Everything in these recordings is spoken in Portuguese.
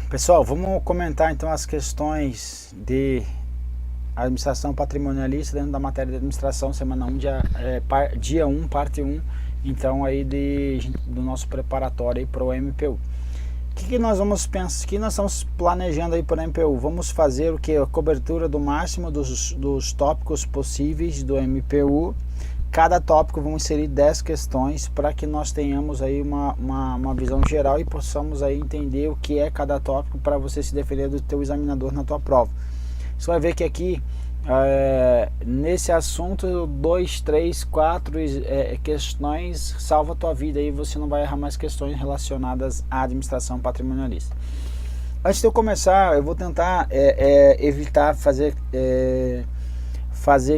Pessoal, vamos comentar então as questões de administração patrimonialista dentro da matéria de administração, semana 1, dia 1, parte 1, então aí do nosso preparatório para o MPU. O que nós vamos pensar, que nós estamos planejando aí para o MPU? Vamos fazer o que? A cobertura do máximo dos tópicos possíveis do MPU. Cada tópico vamos inserir 10 questões para que nós tenhamos aí uma visão geral e possamos aí entender o que é cada tópico para você se defender do teu examinador na tua prova. Você vai ver que aqui nesse assunto 2, 3, 4 questões salva a tua vida e você não vai errar mais questões relacionadas à administração patrimonialista. Antes de eu começar, eu vou tentar evitar fazer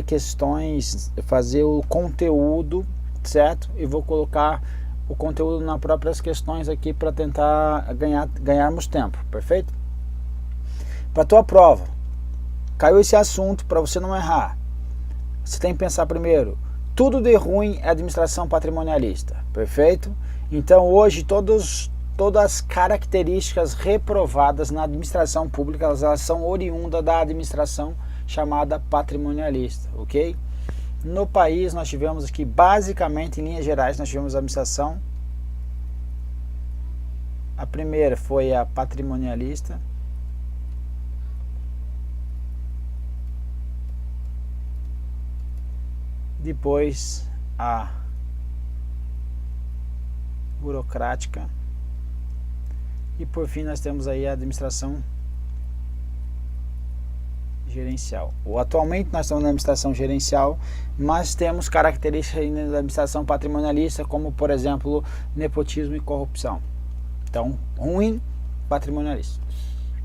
questões, fazer o conteúdo, certo? E vou colocar o conteúdo nas próprias questões aqui para tentar ganharmos tempo, perfeito? Para a tua prova, caiu esse assunto, para você não errar, você tem que pensar primeiro, tudo de ruim é administração patrimonialista, perfeito? Então hoje todas as características reprovadas na administração pública, elas são oriundas da administração chamada patrimonialista, ok? No país nós tivemos aqui, basicamente em linhas gerais, nós tivemos a administração. A primeira foi a patrimonialista. Depois a burocrática. E por fim nós temos aí a administração gerencial. Atualmente nós estamos na administração gerencial, mas temos características da administração patrimonialista, como por exemplo nepotismo e corrupção. Então, ruim, patrimonialista.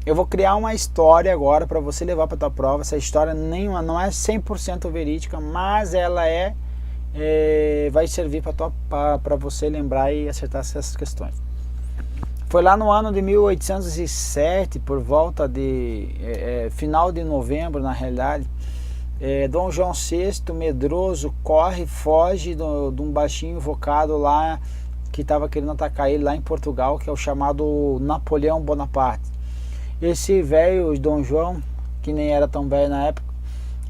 Eu vou criar uma história agora para você levar para a tua prova. Essa história não é 100% verídica, mas ela vai servir para você lembrar e acertar essas questões. Foi lá no ano de 1807, por volta de final de novembro, na realidade, Dom João VI, medroso, foge de um baixinho invocado lá, que estava querendo atacar ele lá em Portugal, que é o chamado Napoleão Bonaparte. Esse velho, Dom João, que nem era tão velho na época,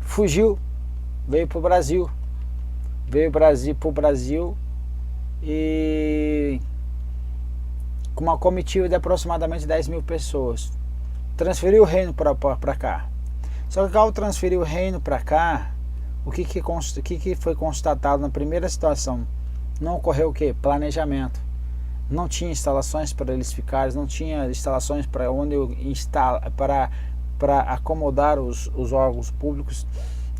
fugiu, veio para o Brasil. Veio para o Brasil e com uma comitiva de aproximadamente 10 mil pessoas. Transferiu o reino para cá. Só que ao transferir o reino para cá, o que foi constatado na primeira situação? Não ocorreu o que? Planejamento. Não tinha instalações para eles ficarem, não tinha instalações para para acomodar os órgãos públicos.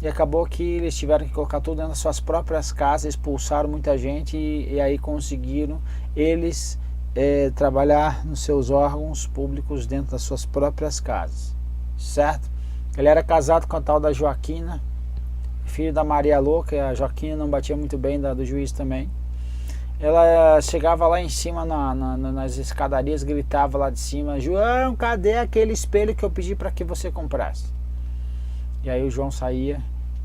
E acabou que eles tiveram que colocar tudo dentro das suas próprias casas, expulsaram muita gente e aí conseguiram eles trabalhar nos seus órgãos públicos dentro das suas próprias casas, certo? Ele era casado com a tal da Joaquina, filho da Maria Louca. A Joaquina não batia muito bem do juiz também. Ela chegava lá em cima nas escadarias, gritava lá de cima: João, cadê aquele espelho que eu pedi para que você comprasse? E aí o João saía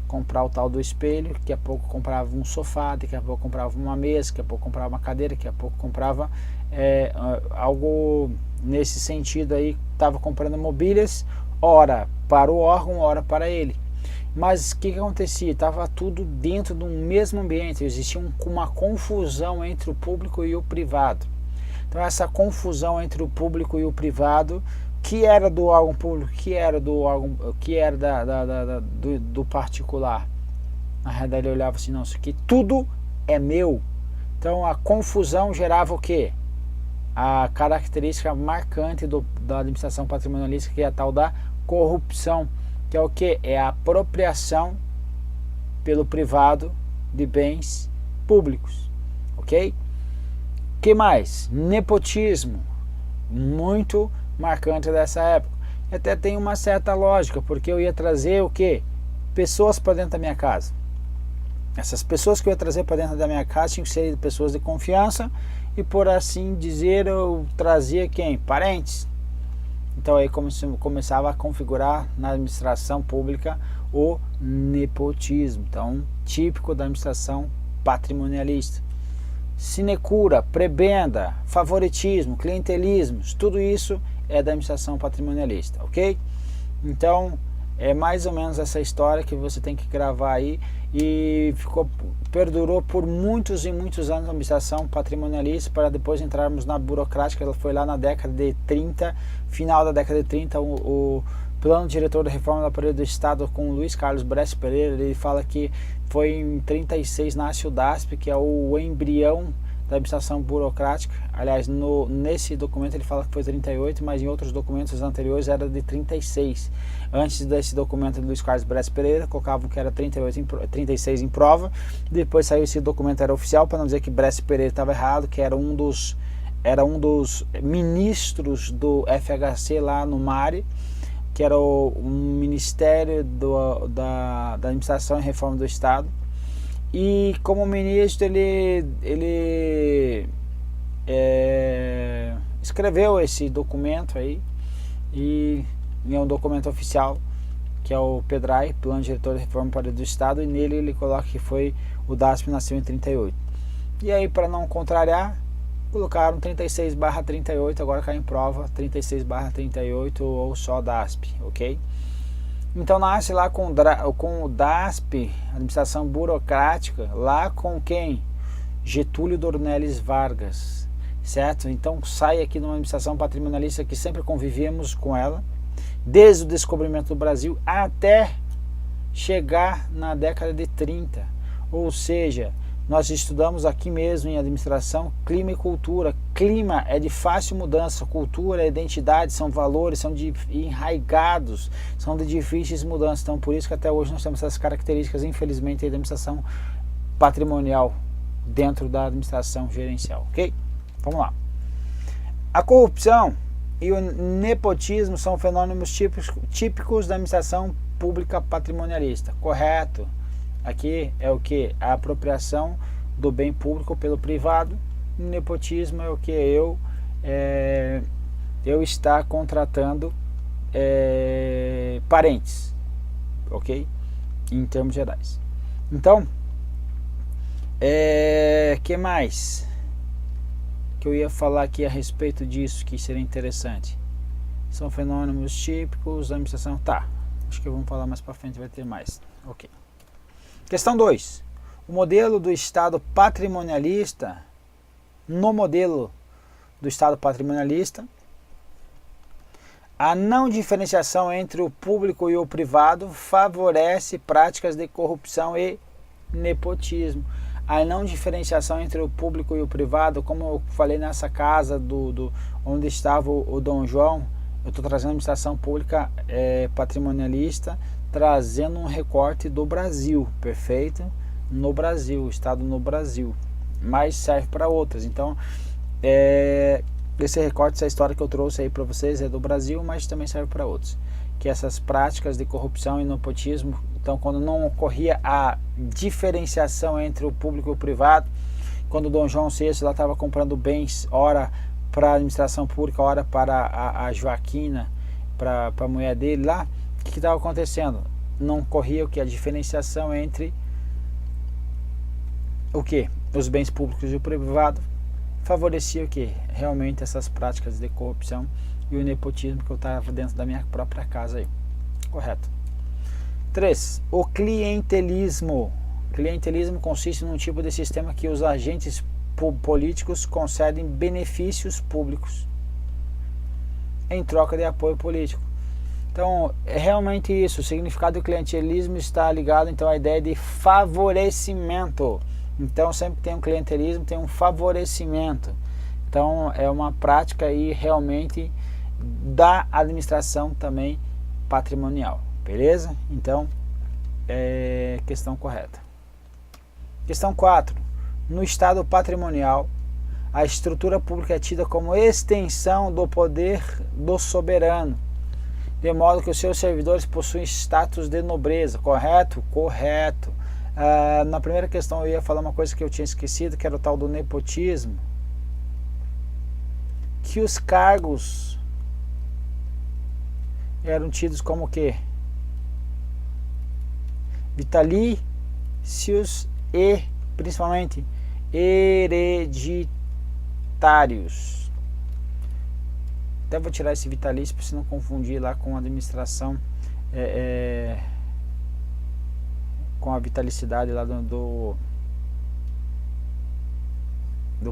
comprar o tal do espelho, daqui a pouco comprava um sofá, daqui a pouco comprava uma mesa, daqui a pouco comprava uma cadeira, daqui a pouco comprava algo nesse sentido aí, estava comprando mobílias, ora para o órgão, ora para ele. Mas o que acontecia? Estava tudo dentro do mesmo ambiente, existia uma confusão entre o público e o privado. Então essa confusão entre o público e o privado, que era do órgão público, que era do particular. Na realidade ele olhava assim: não, isso aqui tudo é meu. Então a confusão gerava o quê? A característica marcante da administração patrimonialista, que é a tal da corrupção, que é o que? É a apropriação pelo privado de bens públicos, ok? Que mais? Nepotismo, muito marcante dessa época. Até tem uma certa lógica, porque eu ia trazer o que? Pessoas para dentro da minha casa. Essas pessoas que eu ia trazer para dentro da minha casa tinham que ser pessoas de confiança e, por assim dizer, eu trazia quem? Parentes. Então aí começava a configurar na administração pública o nepotismo, então típico da administração patrimonialista. Sinecura, prebenda, favoritismo, clientelismo, tudo isso é da administração patrimonialista, ok? Então, é mais ou menos essa história que você tem que gravar aí, e perdurou por muitos e muitos anos a administração patrimonialista, para depois entrarmos na burocrática. Ela foi lá na década de 30, final da década de 30, o plano diretor da reforma do aparelho do Estado com Luiz Carlos Bresci Pereira, ele fala que foi em 36 nasce o DASP, que é o embrião da administração burocrática. Aliás, nesse documento ele fala que foi 38, mas em outros documentos anteriores era de 36. Antes desse documento do Luiz Carlos Bresci Pereira, colocavam que era 36 em prova. Depois saiu esse documento, era oficial, para não dizer que Bresci Pereira estava errado, que era um dos ministros do FHC lá no MARE, que era o Ministério da Administração e Reforma do Estado. E como ministro ele escreveu esse documento aí, e é um documento oficial, que é o PDRAE, Plano Diretor de Reforma para do Estado, e nele ele coloca que foi o DASP nasceu em 38. E aí, para não contrariar, colocaram 36/38, agora cai em prova 36/38 ou só DASP, ok? Então nasce lá com o DASP, administração burocrática, lá com quem? Getúlio Dornelles Vargas, certo? Então sai aqui numa administração patrimonialista que sempre convivemos com ela, desde o descobrimento do Brasil até chegar na década de 30, ou seja, nós estudamos aqui mesmo em administração clima e cultura. Clima é de fácil mudança, cultura é identidade, são valores, são enraigados, são de difíceis mudanças. Então por isso que até hoje nós temos essas características, infelizmente, da administração patrimonial dentro da administração gerencial, ok? Vamos lá. A corrupção e o nepotismo são fenômenos típicos da administração pública patrimonialista, correto? Aqui é o que? A apropriação do bem público pelo privado. O nepotismo é o que? Eu estar contratando parentes, ok? Em termos gerais. Então, que mais que eu ia falar aqui a respeito disso que seria interessante? São fenômenos típicos da administração. Tá, acho que vamos falar mais para frente, vai ter mais, ok. Questão 2. O modelo do Estado patrimonialista, no modelo do Estado patrimonialista, a não diferenciação entre o público e o privado favorece práticas de corrupção e nepotismo. A não diferenciação entre o público e o privado, como eu falei nessa casa onde estava o Dom João, eu estou trazendo a administração pública patrimonialista, trazendo um recorte do Brasil, perfeito? No Brasil, Estado no Brasil, mas serve para outras. Então, esse recorte, essa história que eu trouxe aí para vocês é do Brasil, mas também serve para outros. Que essas práticas de corrupção e nepotismo, então quando não ocorria a diferenciação entre o público e o privado, quando o Dom João VI lá estava comprando bens, ora para a administração pública, ora para a Joaquina, para a mulher dele lá, o que estava acontecendo? Não ocorria o que? A diferenciação entre o que? Os bens públicos e o privado, favorecia o que? Realmente essas práticas de corrupção e o nepotismo que eu estava dentro da minha própria casa aí. Correto. 3. O clientelismo. Clientelismo consiste num tipo de sistema que os agentes políticos concedem benefícios públicos em troca de apoio político. Então, é realmente isso. O significado do clientelismo está ligado então à ideia de favorecimento. Então, sempre que tem um clientelismo, tem um favorecimento. Então, é uma prática aí realmente da administração também patrimonial. Beleza? Então, questão correta. Questão 4. No Estado patrimonial, a estrutura pública é tida como extensão do poder do soberano, de modo que os seus servidores possuem status de nobreza, correto? Correto. Na primeira questão eu ia falar uma coisa que eu tinha esquecido, que era o tal do nepotismo, que os cargos eram tidos como o quê? Vitalícios e principalmente hereditários. Até vou tirar esse vitalício para você não confundir lá com a administração, com a vitalicidade lá do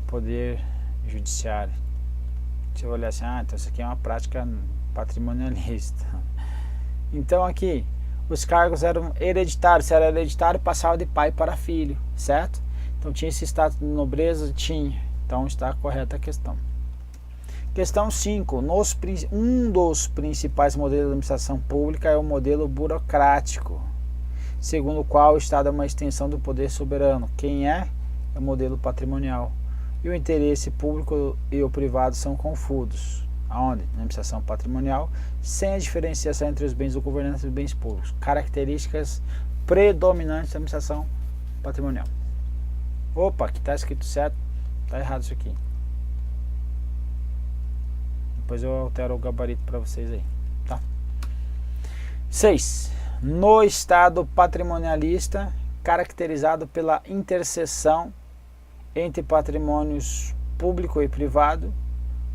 poder judiciário. Você vai olhar assim, então isso aqui é uma prática patrimonialista. Então aqui, os cargos eram hereditários, se era hereditário passava de pai para filho, certo? Então tinha esse status de nobreza? Tinha. Então está correta a questão. Questão 5. Um dos principais modelos de administração pública é o modelo burocrático, segundo o qual o Estado é uma extensão do poder soberano. Quem é? É o modelo patrimonial. E o interesse público e o privado são confusos. Aonde? Na administração patrimonial, sem a diferenciação entre os bens do governante e os bens públicos. Características predominantes da administração patrimonial. Opa, aqui está escrito certo, está errado isso aqui. Depois eu altero o gabarito para vocês aí, tá? 6. No Estado patrimonialista, caracterizado pela interseção entre patrimônios público e privado,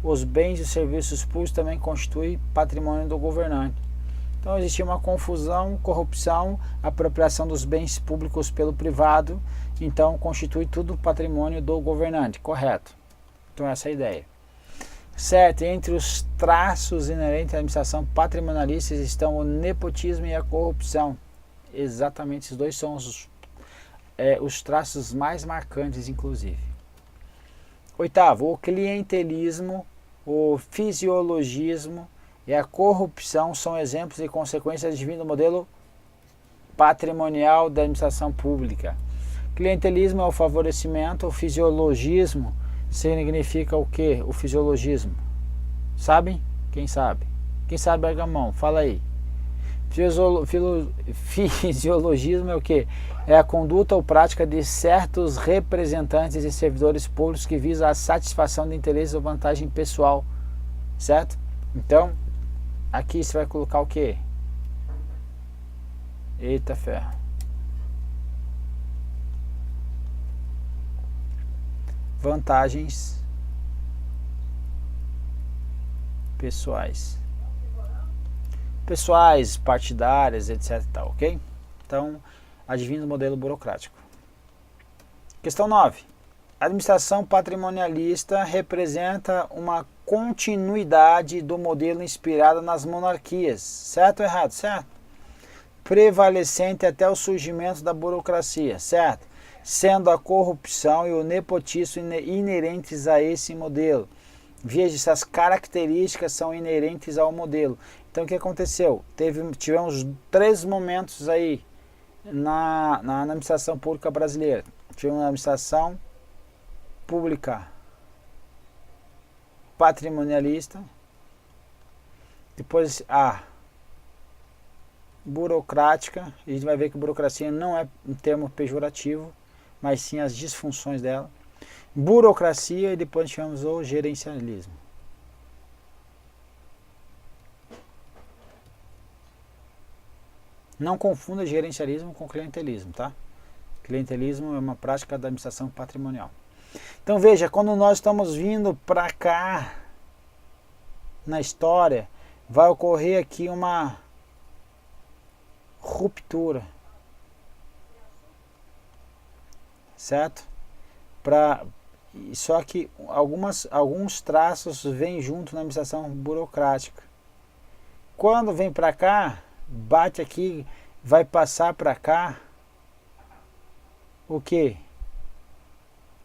os bens e serviços públicos também constituem patrimônio do governante. Então existia uma confusão, corrupção, apropriação dos bens públicos pelo privado, então constitui tudo patrimônio do governante, correto? Então essa é a ideia. 7. Entre os traços inerentes à administração patrimonialista estão o nepotismo e a corrupção. Exatamente, esses dois são os traços mais marcantes, inclusive. 8. O clientelismo, o fisiologismo e a corrupção são exemplos e consequências do modelo patrimonial da administração pública. Clientelismo é o favorecimento, o fisiologismo significa o que? O fisiologismo. Sabem? Quem sabe? Quem sabe, Bergamão? Fala aí. Fisiologismo é o que? É a conduta ou prática de certos representantes e servidores públicos que visam a satisfação de interesses ou vantagem pessoal, certo? Então, aqui você vai colocar o que? Eita ferro. Vantagens pessoais. Partidárias, etc. Ok? Então, adivinha o modelo burocrático. Questão 9. A administração patrimonialista representa uma continuidade do modelo inspirado nas monarquias. Certo ou errado? Certo. Prevalecente até o surgimento da burocracia. Certo. Sendo a corrupção e o nepotismo inerentes a esse modelo. Veja, essas características são inerentes ao modelo. Então o que aconteceu? Tivemos 3 momentos aí na administração pública brasileira. Tivemos uma administração pública patrimonialista, depois a burocrática, e a gente vai ver que burocracia não é um termo pejorativo, mas sim as disfunções dela. Burocracia, e depois tivemos o gerencialismo. Não confunda gerencialismo com clientelismo, tá? Clientelismo é uma prática da administração patrimonial. Então veja, quando nós estamos vindo para cá na história, vai ocorrer aqui uma ruptura, certo? Só que alguns traços vêm junto na administração burocrática. Quando vem para cá, bate aqui, vai passar para cá, o que?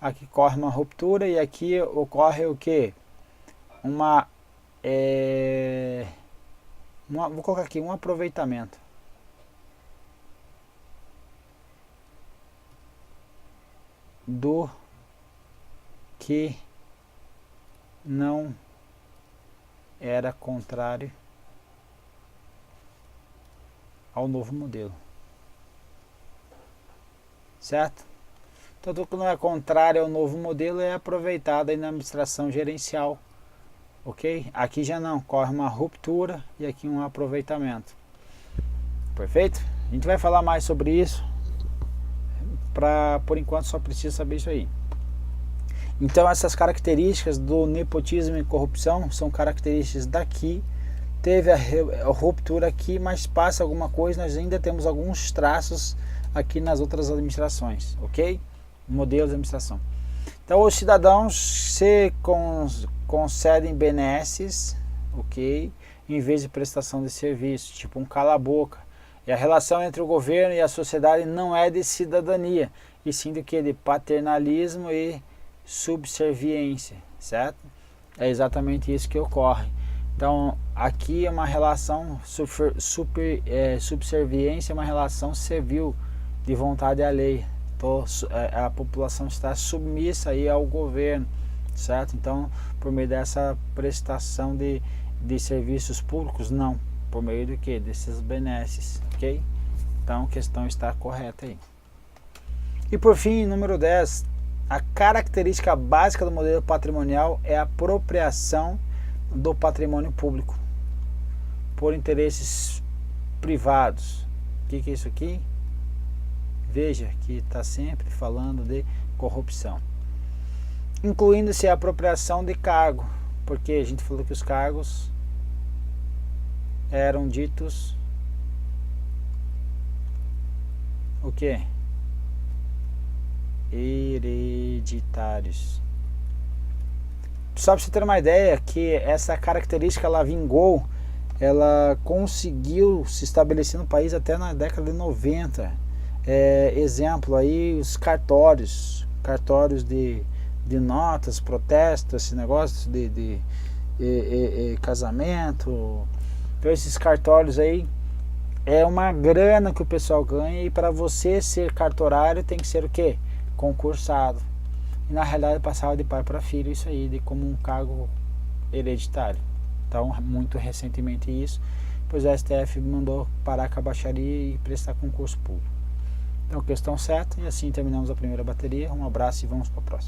Aqui corre uma ruptura e aqui ocorre o que? Vou colocar aqui um aproveitamento. Do que não era contrário ao novo modelo, certo? Então tudo que não é contrário ao novo modelo é aproveitado aí na administração gerencial, ok? Aqui já não, corre uma ruptura e aqui um aproveitamento. Perfeito? A gente vai falar mais sobre isso. Por enquanto só precisa saber isso aí. Então essas características do nepotismo e corrupção são características daqui. Teve a ruptura aqui, mas passa alguma coisa, nós ainda temos alguns traços aqui nas outras administrações, ok? Modelo de administração. Então os cidadãos se concedem benesses, ok? Em vez de prestação de serviço, tipo um cala-boca. E a relação entre o governo e a sociedade não é de cidadania, e sim do que? De paternalismo e subserviência, certo? É exatamente isso que ocorre. Então, aqui é uma relação subserviência, é uma relação servil de vontade alheia. Então, a população está submissa aí ao governo, certo? Então, por meio dessa prestação de serviços públicos, não. Por meio do que? Desses benesses, ok? Então, a questão está correta aí. E por fim, número 10, a característica básica do modelo patrimonial é a apropriação do patrimônio público por interesses privados. O que é isso aqui? Veja que está sempre falando de corrupção, incluindo-se a apropriação de cargo, porque a gente falou que os cargos eram ditos o quê? Hereditários. Só para você ter uma ideia que essa característica ela vingou, ela conseguiu se estabelecer no país até na década de 90. Exemplo aí, os cartórios de notas, protestos, esse negócio de casamento. Então esses cartórios aí é uma grana que o pessoal ganha, e para você ser cartorário tem que ser o quê? Concursado. E na realidade passava de pai para filho isso aí, de como um cargo hereditário. Então, muito recentemente isso, pois a STF mandou parar com a baixaria e prestar concurso público. Então, questão certa, e assim terminamos a primeira bateria. Um abraço e vamos para a próxima.